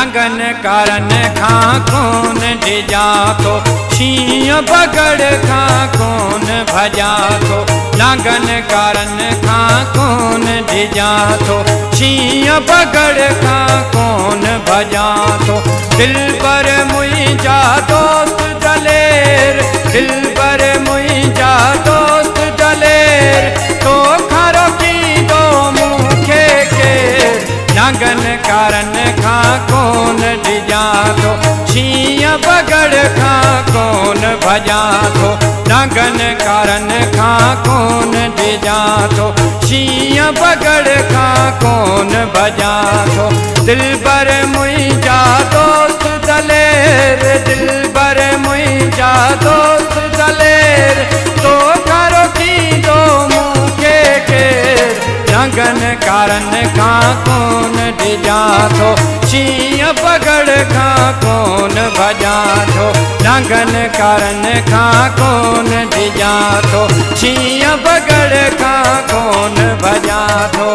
नांगन कारण खां कौन डिजा तो शींह बगड़ खां कौन भजा तो नांगन कारण खां कौन डिजा तो शींह बगड़ खां कौन भजा तो दिल पर मुंहिंजा दोस्त दलेर दिल पर मुंहिंजा दोस्त दलेर तो खरो की दो मूंखे केर नांगन कारण खां कौन डिजा तो शींह बगड़ खां कौन भजा तो नांगन कारण खां कौन डिजा तो शींह बगड़ खां कौन भजा तो दिल पर मुंहिंजा दोस्त दलेर दिल पर मुंहिंजा दोस्त दलेर तो खरो की दो मूंखे केर नांगन कारण खां कौन डिजा तो शींह बगड़ खां कौन भजा तो नांगन कारण खां कौन डिजा तो शींह बगड़ खां कौन भजा तो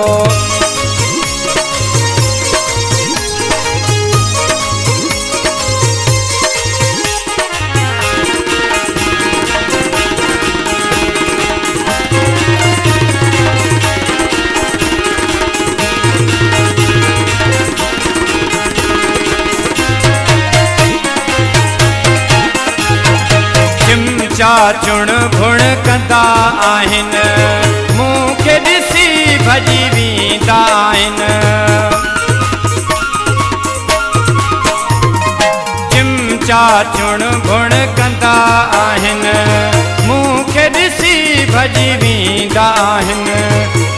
चुण भुण कंदा आहिनि मूंखे ॾिसी भॼी वेंदा आहिनि चिमचा चुण भुण कंदा आहिनि मूंखे ॾिसी भॼी वेंदा आहिनि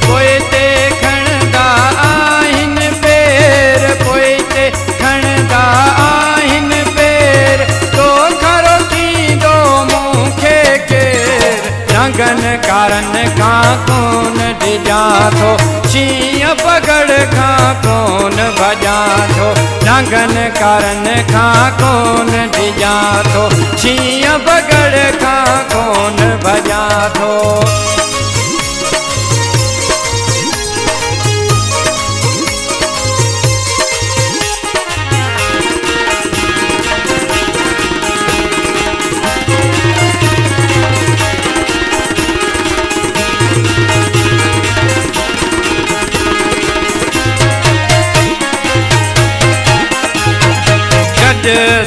पोइ ते खणंदा आहिनि पेर पोइ ते खणंदा आहिनि पेर तो खरो थींदो मूंखे केर नांगन कारण खां कौन डिजा तो शींह बगड़ खां कौन भजा तो नांगन कारण खां कौन डिजा तो शींह बगड़ खां कौन भजा तो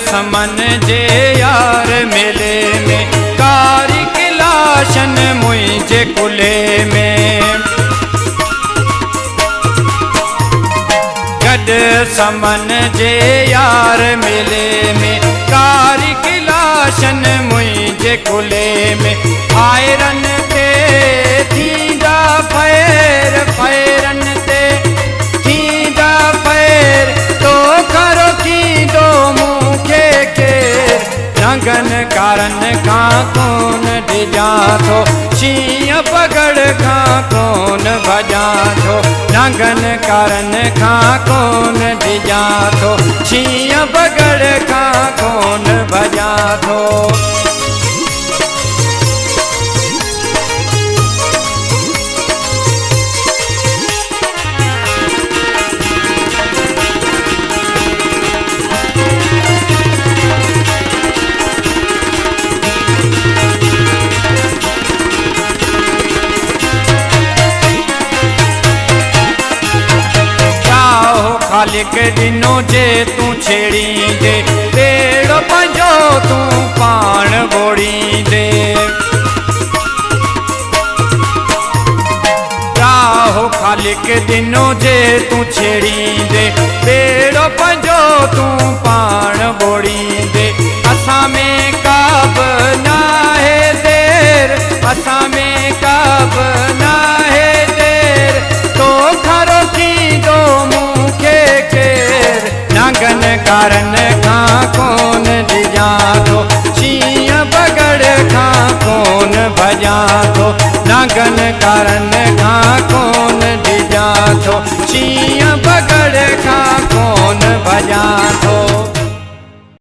समन जे यार मेले में कारी किलाशन मुंहिंजे कुले में गॾ समन जे यार मेले में कारी किलाशन मुंहिंजे कुले में फायरन ते थींदा फैर फायरन ते थींदा फैर तो खरो थींदो मूंखे केर नांगन कारण खां कौन डिजा तो शींह बगड़ खां कौन भजा तो नांगन कारण खां कौन डिजा तो शींह बगड़ खां कौन भजा तो खालिक ॾिनो जे तूं छेड़ींदे बेड़ो पंहिंजो तूं पाण ॿोड़ींदे राहो खालिक ॾिनो जे तूं छेड़ींदे बेड़ो पंहिंजो तूं पाण ॿोड़ींदे असां में का बि नाहे देर असां में का बि नाहे देर तो खरो थींदो मूंखे केर नांगन कारण खां कौन डिजा तो शींह बगड़ खां कौन भजा तो नांगन कारण खां कौन डिजा तो शींह बगड़ खां कौन भजा तो